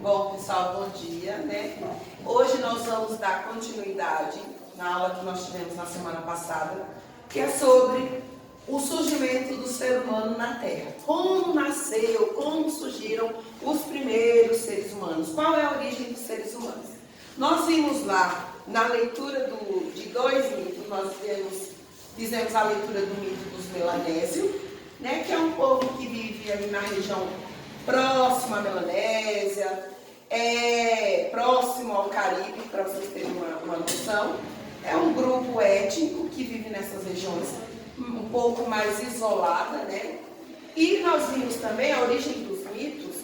Bom, pessoal, bom dia, né? Hoje nós vamos dar continuidade na aula que nós tivemos na semana passada, que é sobre o surgimento do ser humano na Terra. Como nasceu, como surgiram os primeiros seres humanos, qual é a origem dos seres humanos. Nós vimos lá, na leitura de dois mitos, nós fizemos a leitura do mito dos Melanésios, né, que é um povo que vive ali na região próximo à Melanésia, próximo ao Caribe, para vocês terem uma noção. É um grupo étnico que vive nessas regiões um pouco mais isolada, né? E nós vimos também a origem dos mitos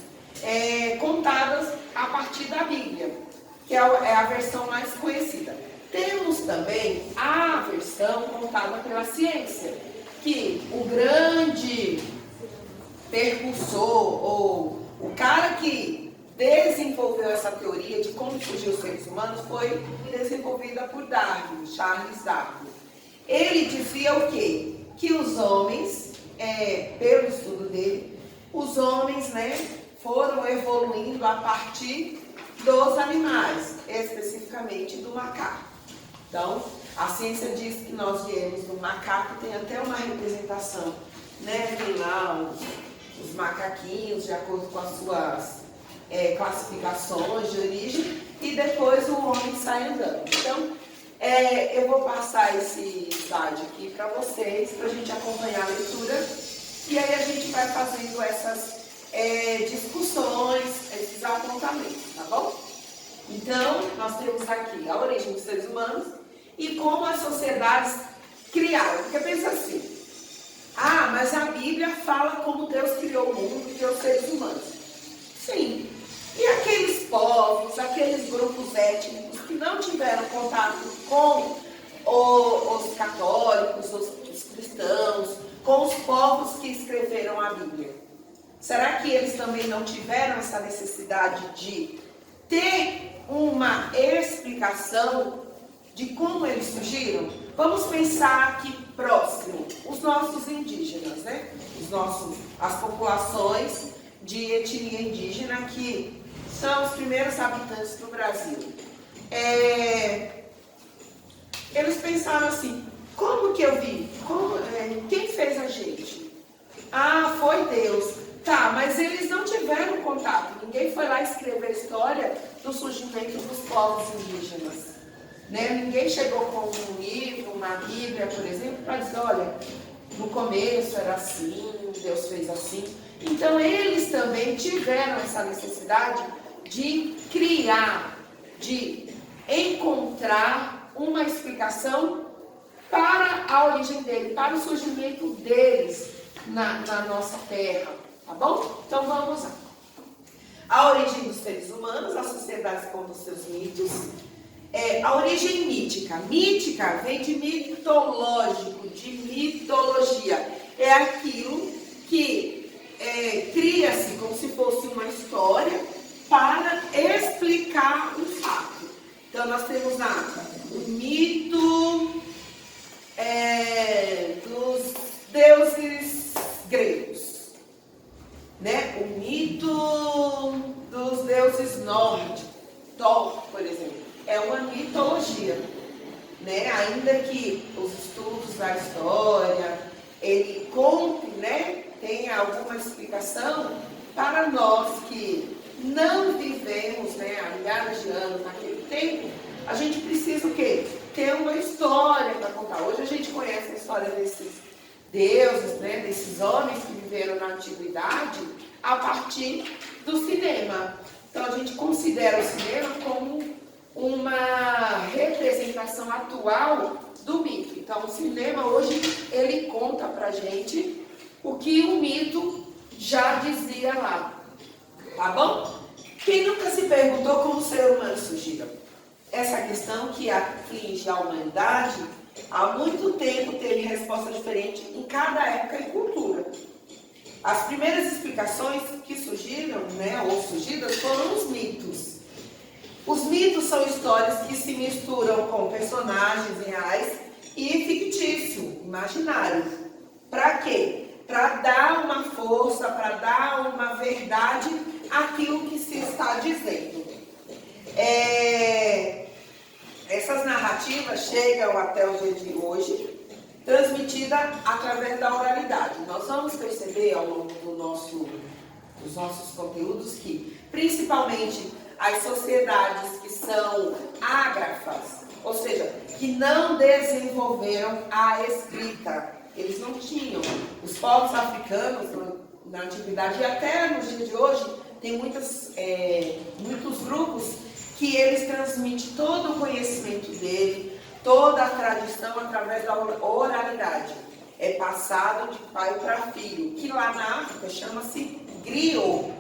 contadas a partir da Bíblia, que é a versão mais conhecida. Temos também a versão contada pela ciência, que o grande percursor, ou o cara que desenvolveu essa teoria de como surgiu os seres humanos foi desenvolvida por Darwin, Charles Darwin. Ele dizia o quê? Que os homens, pelo estudo dele, os homens, né, foram evoluindo a partir dos animais, especificamente do macaco. Então, a ciência diz que nós viemos do macaco, tem até uma representação, né, tem lá os macaquinhos, de acordo com as suas classificações de origem, e depois o homem sai andando. Então, eu vou passar esse slide aqui para vocês, para a gente acompanhar a leitura, e aí a gente vai fazendo essas discussões, esses apontamentos, tá bom? Então, nós temos aqui a origem dos seres humanos e como as sociedades criaram. Porque pensa assim, mas a Bíblia fala como Deus criou o mundo e criou os seres humanos. Sim. E aqueles povos, aqueles grupos étnicos que não tiveram contato com os católicos, os cristãos, com os povos que escreveram a Bíblia? Será que eles também não tiveram essa necessidade de ter uma explicação de como eles surgiram? Vamos pensar aqui próximo, os nossos indígenas, né? As populações de etnia indígena que são os primeiros habitantes do Brasil. Eles pensaram assim, como que eu vi? Quem fez a gente? Foi Deus. Tá, mas eles não tiveram contato. Ninguém foi lá escrever a história do surgimento dos povos indígenas. Né? Ninguém chegou com um livro, uma Bíblia, por exemplo, para dizer, olha, no começo era assim, Deus fez assim. Então, eles também tiveram essa necessidade de criar, de encontrar uma explicação para a origem dele, para o surgimento deles na nossa terra, tá bom? Então, vamos lá. A origem dos seres humanos, a sociedade conta os seus mitos. A origem mítica. Mítica vem de mitológico, de mitologia. É aquilo que cria-se como se fosse uma história para explicar um fato. Então, nós temos o mito dos deuses gregos, né? O mito dos deuses nórdicos, Thor, por exemplo. É uma mitologia, né? Ainda que os estudos da história, ele conte, né? Tem alguma explicação para nós que não vivemos, né, há milhares de anos naquele tempo, a gente precisa o quê? Ter uma história para contar. Hoje a gente conhece a história desses deuses, né, desses homens que viveram na antiguidade a partir do cinema. Então a gente considera o cinema como uma representação atual do mito. Então o cinema hoje ele conta pra gente o que o mito já dizia lá, tá bom? Quem nunca se perguntou como o ser humano surgiu? Essa questão que aflige a humanidade há muito tempo teve resposta diferente em cada época e cultura. As primeiras explicações que surgiram, né, ou surgidas, foram os mitos. Os mitos são histórias que se misturam com personagens reais e fictício, imaginário. Para quê? Para dar uma força, para dar uma verdade aquilo que se está dizendo. Essas narrativas chegam até o dia de hoje, transmitida através da oralidade. Nós vamos perceber ao longo dos nossos conteúdos que, principalmente, as sociedades que são ágrafas, ou seja, que não desenvolveram a escrita, eles não tinham. Os povos africanos, na antiguidade e até no dia de hoje, tem muitos grupos que eles transmitem todo o conhecimento dele, toda a tradição através da oralidade. É passado de pai para filho, que lá na África chama-se griot,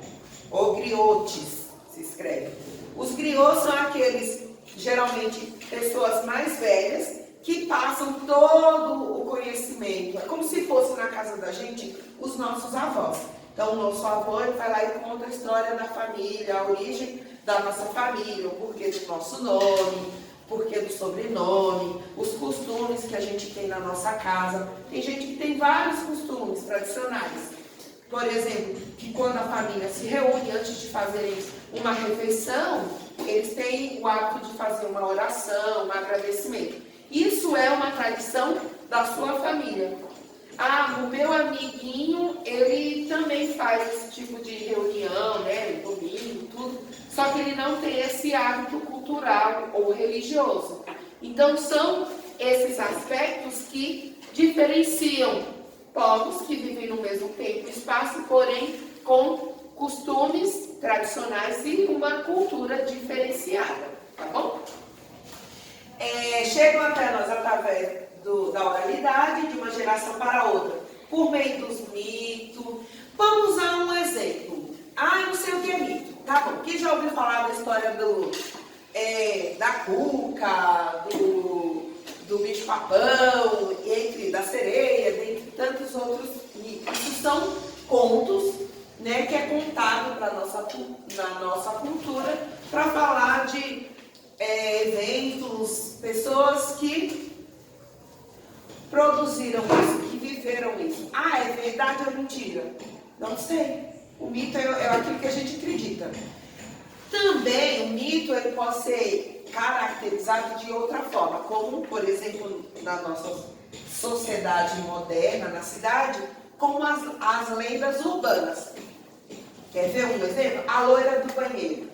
ou griotes, se escreve. Os griots são aqueles, geralmente, pessoas mais velhas, que passam todo o conhecimento. É como se fosse na casa da gente os nossos avós. Então, o nosso avô vai lá e conta a história da família, a origem da nossa família, o porquê do nosso nome, o porquê do sobrenome, os costumes que a gente tem na nossa casa. Tem gente que tem vários costumes tradicionais. Por exemplo, que quando a família se reúne antes de fazerem uma refeição, eles têm o hábito de fazer uma oração, um agradecimento. Isso é uma tradição da sua família. O meu amiguinho, ele também faz esse tipo de reunião, né, domingo, tudo, só que ele não tem esse hábito cultural ou religioso. Então, são esses aspectos que diferenciam povos que vivem no mesmo tempo e espaço, porém com costumes tradicionais e uma cultura diferenciada, tá bom? Chegam até nós através da oralidade, de uma geração para outra, por meio dos mitos. Vamos a um exemplo. Não sei o que é mito. Tá bom. Quem já ouviu falar da história da cuca, do bicho-papão, da sereia, dentre tantos outros mitos? Isso são contos, né, que é contado na nossa cultura para falar de eventos, pessoas que produziram isso, que viveram isso. É verdade ou mentira? Não sei. O mito é aquilo que a gente acredita. Também o mito ele pode ser caracterizado de outra forma, como, por exemplo, na nossa sociedade moderna, na cidade, como as lendas urbanas. Quer ver um exemplo? A loira do banheiro.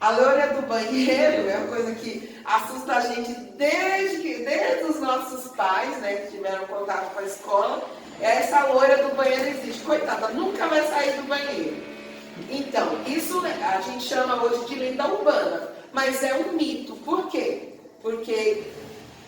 A loira do banheiro é uma coisa que assusta a gente desde os nossos pais, né, que tiveram contato com a escola. Essa loira do banheiro existe. Coitada, nunca vai sair do banheiro. Então, isso a gente chama hoje de lenda urbana, mas é um mito. Por quê? Porque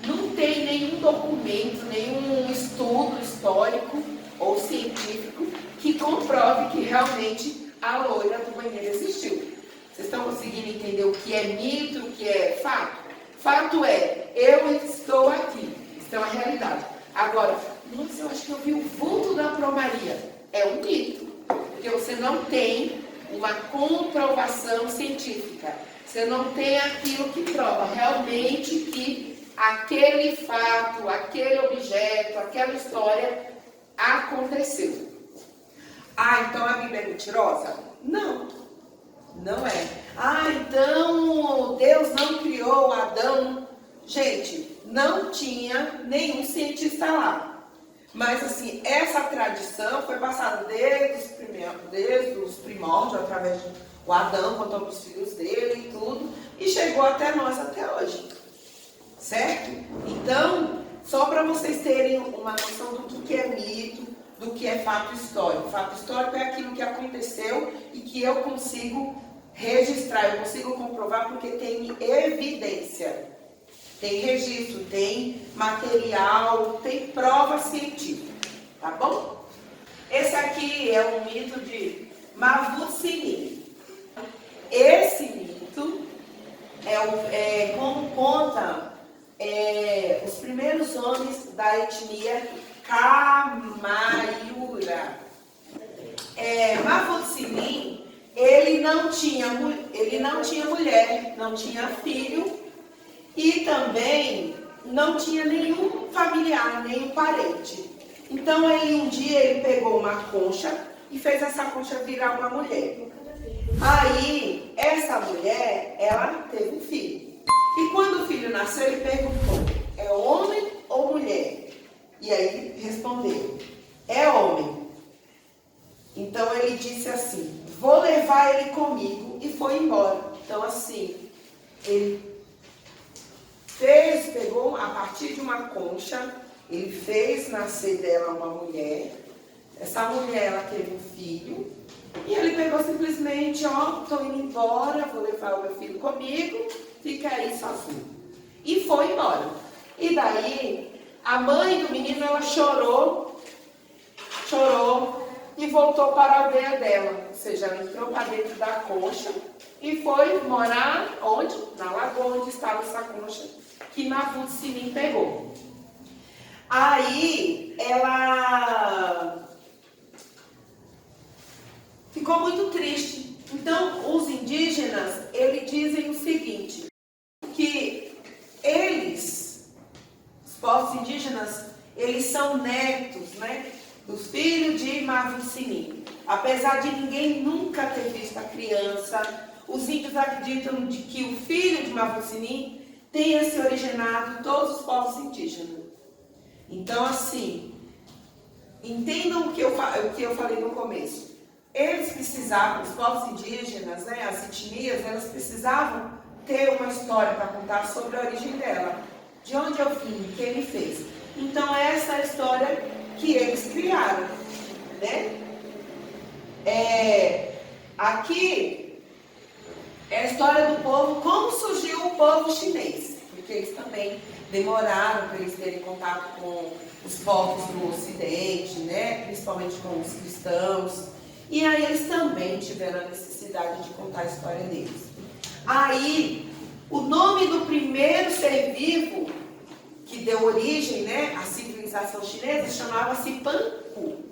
não tem nenhum documento, nenhum estudo histórico ou científico que comprove que realmente a loira do banheiro existiu. Vocês estão conseguindo entender o que é mito, o que é fato? Fato é, eu estou aqui. Isso é uma realidade. Agora, nossa, eu acho que eu vi o vulto da Promaria. É um mito. Porque você não tem uma comprovação científica. Você não tem aquilo que prova realmente que aquele fato, aquele objeto, aquela história aconteceu. Então a Bíblia é mentirosa? Não. Não é. Então Deus não criou Adão. Gente, não tinha nenhum cientista lá. Mas assim, essa tradição foi passada desde os primórdios, através do Adão, contando os filhos dele e tudo, e chegou até nós até hoje. Certo? Então, só para vocês terem uma noção do que é mito, do que é fato histórico. Fato histórico é aquilo que aconteceu e que eu consigo registrar, eu consigo comprovar porque tem evidência, tem registro, tem material, tem prova científica, tá bom? Esse aqui é um mito de Mavut-Sinim. Esse mito como conta os primeiros homens da etnia Kamayura. Mavut-Sinim, ele não tinha mulher, não tinha filho e também não tinha nenhum familiar, nenhum parente. Então um dia ele pegou uma concha e fez essa concha virar uma mulher. essa mulher, ela teve um filho. E quando o filho nasceu, ele perguntou, é homem ou mulher? E aí respondeu, é homem. Então ele disse assim, vou levar ele comigo, e foi embora. Então assim, ele pegou a partir de uma concha, ele fez nascer dela uma mulher. Essa mulher, ela teve um filho, e ele pegou simplesmente, estou indo embora, vou levar o meu filho comigo, fica aí sozinho. E foi embora. E daí, a mãe do menino, ela chorou, e voltou para a aldeia dela. Ou seja, ela entrou para dentro da concha e foi morar onde? Na lagoa onde estava essa concha que Navusinim pegou. Aí, ela ficou muito triste. Então, os indígenas, eles dizem o seguinte, que eles, os povos indígenas, eles são netos, né, dos filhos de Navusinim. Apesar de ninguém nunca ter visto a criança, os índios acreditam de que o filho de Navusinim tenha se originado em todos os povos indígenas. Então, assim, entendam o que eu falei no começo. Eles precisavam, os povos indígenas, né, as etnias, elas precisavam ter uma história para contar sobre a origem dela. De onde eu vim, quem me fez. Então, essa é a história que eles criaram, né? Aqui é a história do povo, como surgiu o povo chinês. Porque eles também demoraram para eles terem contato com os povos do Ocidente, né? Principalmente com os cristãos. E aí eles também tiveram a necessidade de contar a história deles. Aí, o nome do primeiro ser vivo que deu origem, né, à civilização chinesa chamava-se Panku.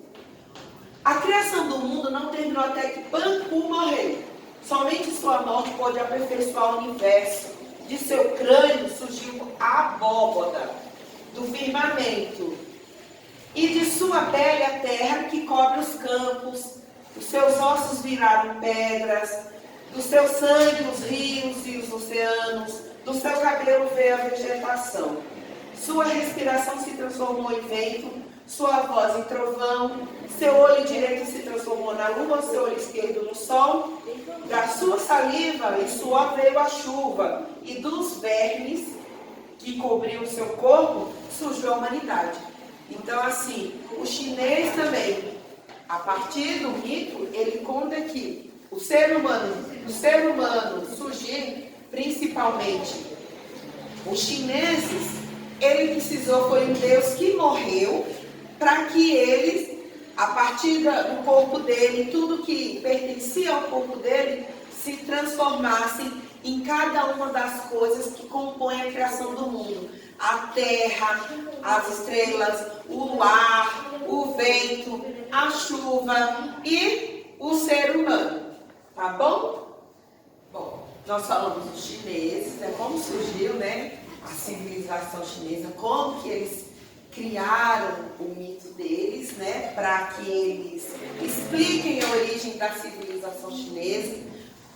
A criação do mundo não terminou até que Panku morreu. Somente sua morte pôde aperfeiçoar o universo. De seu crânio surgiu a abóboda do firmamento. E de sua pele a terra que cobre os campos. Os seus ossos viraram pedras. Do seu sangue os rios e os oceanos. Do seu cabelo veio a vegetação. Sua respiração se transformou em vento, sua voz em trovão, seu olho direito se transformou na lua, seu olho esquerdo no sol. Da sua saliva e suor veio a chuva, e dos vermes que cobriam o seu corpo surgiu a humanidade. Então, assim, o chinês também, a partir do mito, ele conta que o ser humano surgir, principalmente os chineses, ele precisou, foi um Deus que morreu para que eles, a partir do corpo dele, tudo que pertencia ao corpo dele, se transformassem em cada uma das coisas que compõem a criação do mundo. A terra, as estrelas, o ar, o vento, a chuva e o ser humano. Tá bom? Bom, nós falamos dos chineses, né, como surgiu, né, a civilização chinesa, como que eles criaram o mito deles, né, para que eles expliquem a origem da civilização chinesa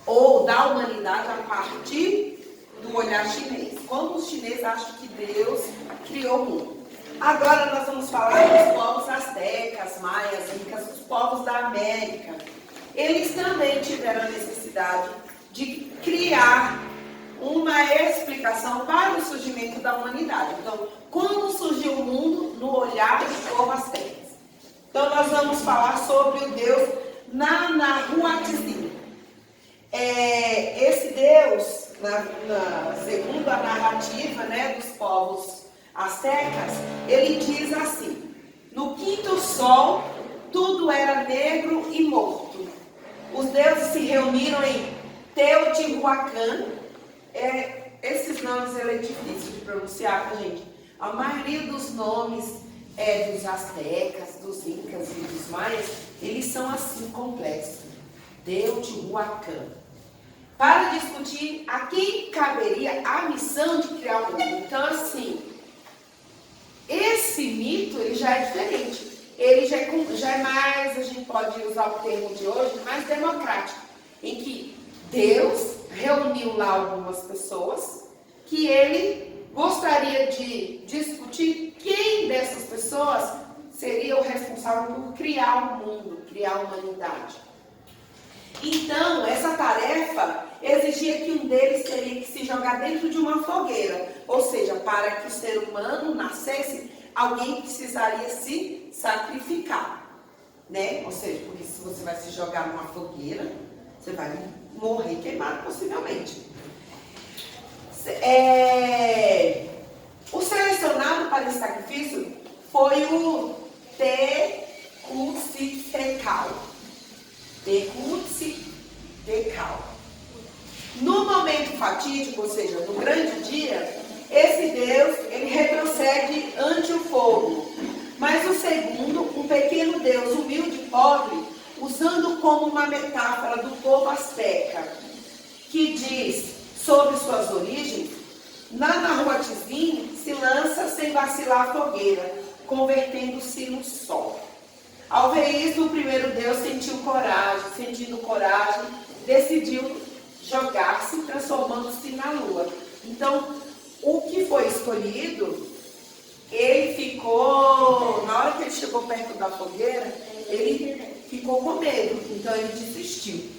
ou da humanidade a partir do olhar chinês. Como os chineses acham que Deus criou o mundo. Agora nós vamos falar dos povos astecas, maias, incas, os povos da América. Eles também tiveram a necessidade de criar uma explicação para o surgimento da humanidade. Então, como surgiu o mundo no olhar dos povos astecas? Então, nós vamos falar sobre o Deus Nanahuatzin. Esse Deus, segundo a narrativa, né, dos povos astecas, ele diz assim: no quinto sol, tudo era negro e morto. Os deuses se reuniram em Teotihuacan. Esses nomes é difícil de pronunciar, tá, gente? A maioria dos nomes dos astecas, dos incas e dos maias, eles são assim complexos. Teotihuacan. Para discutir a quem caberia a missão de criar o mundo. Então, assim, esse mito ele já é diferente. Ele já é mais, a gente pode usar o termo de hoje, mais democrático, em que Deus reuniu lá algumas pessoas que ele gostaria de discutir quem dessas pessoas seria o responsável por criar o mundo, criar a humanidade. Então, essa tarefa exigia que um deles teria que se jogar dentro de uma fogueira. Ou seja, para que o ser humano nascesse, alguém precisaria se sacrificar, né? Ou seja, porque se você vai se jogar numa fogueira, você vai morrer queimado possivelmente. O selecionado para esse sacrifício foi o Tecúcitecal. No momento fatídico, ou seja, no grande dia, esse Deus, ele retrocede ante o fogo. Mas o segundo, um pequeno Deus humilde e pobre, usando como uma metáfora do povo asteca, que diz sobre suas origens, Nanahuatzin se lança sem vacilar a fogueira, convertendo-se no sol. Ao ver isso, o primeiro Deus sentindo coragem, decidiu jogar-se, transformando-se na lua. Então, o que foi escolhido, ele ficou, na hora que ele chegou perto da fogueira, ele ficou com medo, então ele desistiu.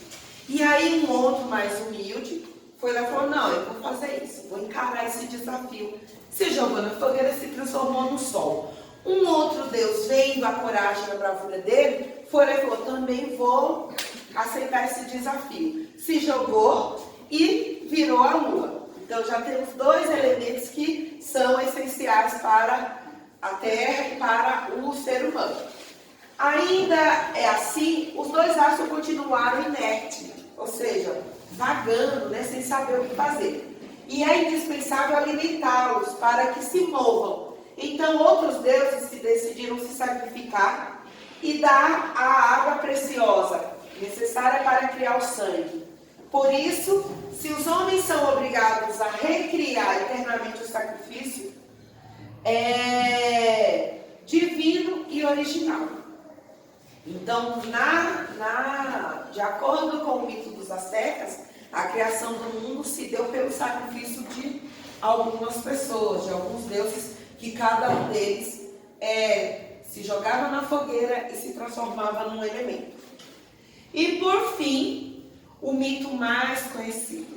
E aí um outro mais humilde foi lá e falou, não, eu vou fazer isso, vou encarar esse desafio. Se jogou na fogueira, se transformou no sol. Um outro Deus, vendo a coragem e a bravura dele, foi lá e falou, também vou aceitar esse desafio. Se jogou e virou a lua. Então já temos dois elementos que são essenciais para a Terra e para o ser humano. Ainda é assim, os dois astros continuaram inertes, ou seja, vagando, né, sem saber o que fazer. E é indispensável alimentá-los para que se movam. Então outros deuses decidiram se sacrificar e dar a água preciosa, necessária para criar o sangue. Por isso, se os homens são obrigados a recriar eternamente o sacrifício, é divino e original. Então, de acordo com o mito dos astecas, a criação do mundo se deu pelo sacrifício de algumas pessoas, de alguns deuses, que cada um deles se jogava na fogueira e se transformava num elemento. E por fim, o mito mais conhecido,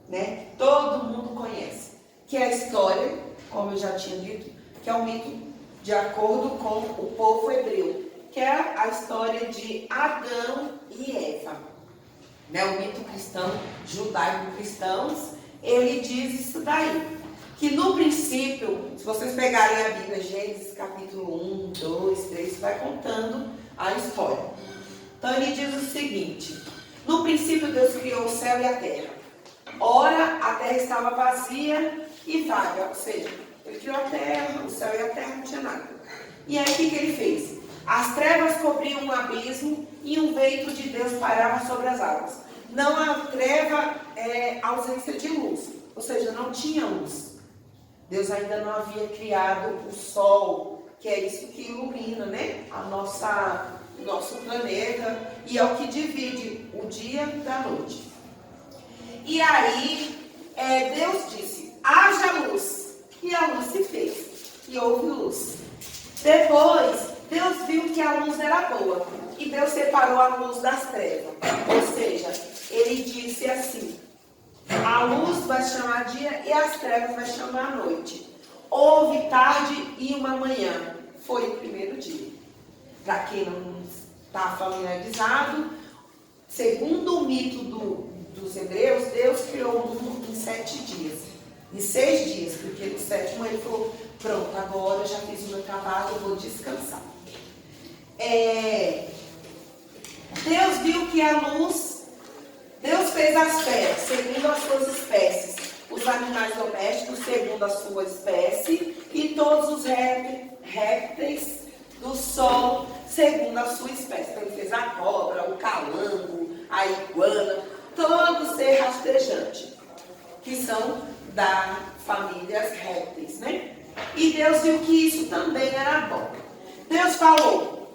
né? Todo mundo conhece, que é a história, como eu já tinha dito, que é um mito de acordo com o povo hebreu, que é a história de Adão e Eva. Né? O mito cristão, judaico-cristãos, ele diz isso daí. Que no princípio, se vocês pegarem a Bíblia, Gênesis capítulo 1, 2, 3, vai contando a história. Então ele diz o seguinte, no princípio Deus criou o céu e a terra. Ora, a terra estava vazia e vaga, ou seja, ele criou a terra, o céu e a terra não tinha nada. E aí o que ele fez? As trevas cobriam um abismo e um vento de Deus pairava sobre as águas. Não, a treva é ausência de luz, ou seja, não tinha luz. Deus ainda não havia criado o sol, que é isso que ilumina, né, o nosso planeta, e é o que divide o dia da noite. E aí, Deus disse, haja luz, e a luz se fez, e houve luz. Depois, Deus viu que a luz era boa, e Deus separou a luz das trevas. Ou seja, ele disse assim, a luz vai chamar dia e as trevas vai chamar noite. Houve tarde e uma manhã. Foi o primeiro dia. Para quem não está familiarizado, segundo o mito dos hebreus, Deus criou o mundo em 7 dias. Em 6 dias, porque no 7º ele falou, pronto, agora eu já fiz o meu trabalho, eu vou descansar. Deus viu que a luz... Deus fez as feras, segundo as suas espécies, os animais domésticos, segundo a sua espécie, e todos os répteis do sol, segundo a sua espécie. Então, ele fez a cobra, o calango, a iguana, todo ser rastejante, que são da família répteis, né? E Deus viu que isso também era bom. Deus falou,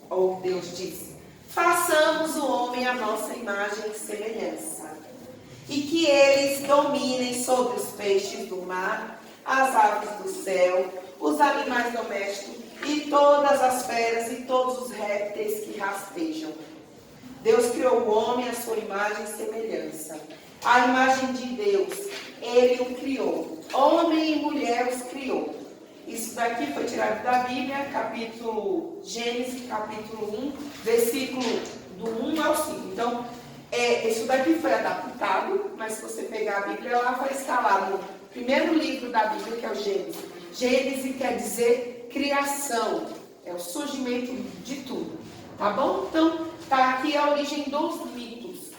ou Deus disse, façamos o homem à nossa imagem e semelhança, e que eles dominem sobre os peixes do mar, as aves do céu, os animais domésticos e todas as feras e todos os répteis que rastejam. Deus criou o homem à sua imagem e semelhança. A imagem de Deus, Ele o criou. Homem e mulher os criou. Isso daqui foi tirado da Bíblia, Gênesis, capítulo 1, versículo do 1 ao 5. Então, isso daqui foi adaptado, mas se você pegar a Bíblia, lá vai estar lá no primeiro livro da Bíblia, que é o Gênesis. Gênesis quer dizer criação, é o surgimento de tudo, tá bom? Então, tá aqui a origem dos mitos,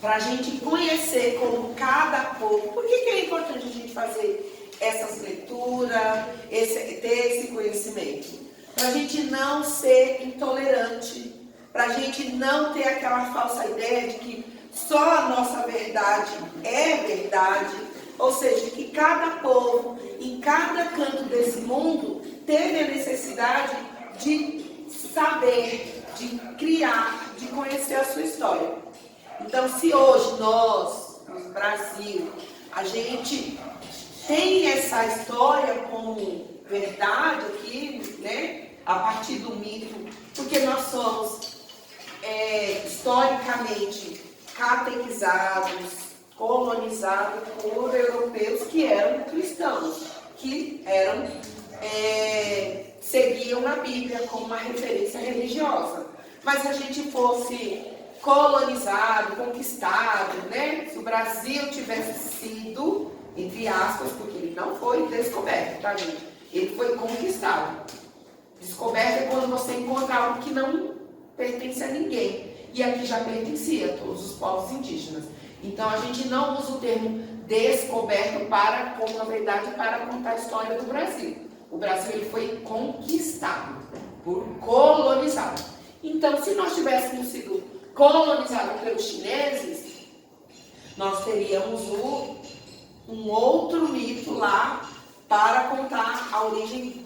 para a gente conhecer como cada povo. Por que é importante a gente fazer essas leituras, ter esse conhecimento? Para a gente não ser intolerante, para a gente não ter aquela falsa ideia de que só a nossa verdade é verdade, ou seja, que cada povo, em cada canto desse mundo, teve a necessidade de saber, de criar, de conhecer a sua história. Então, se hoje nós, no Brasil, a gente tem essa história como verdade aqui, né, a partir do mito, porque nós somos historicamente catequizados, colonizados por europeus que eram cristãos, que seguiam a Bíblia como uma referência religiosa. Mas se a gente fosse colonizado, conquistado, né? Se o Brasil tivesse sido, entre aspas, porque ele não foi descoberto, tá, gente? Ele foi conquistado. Descoberto é quando você encontra algo que não pertence a ninguém. E aqui já pertencia a todos os povos indígenas. Então a gente não usa o termo descoberto como a verdade para contar a história do Brasil. O Brasil ele foi conquistado, colonizado. Então, se nós tivéssemos sido colonizados pelos chineses, nós teríamos um outro mito lá para contar a origem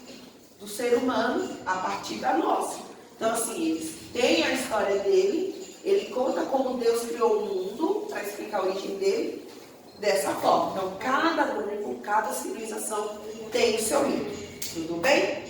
do ser humano a partir da nossa. Então, assim, eles têm a história dele, ele conta como Deus criou o mundo, para explicar a origem dele, dessa forma. Então, cada grupo, cada civilização tem o seu mito. Tudo bem?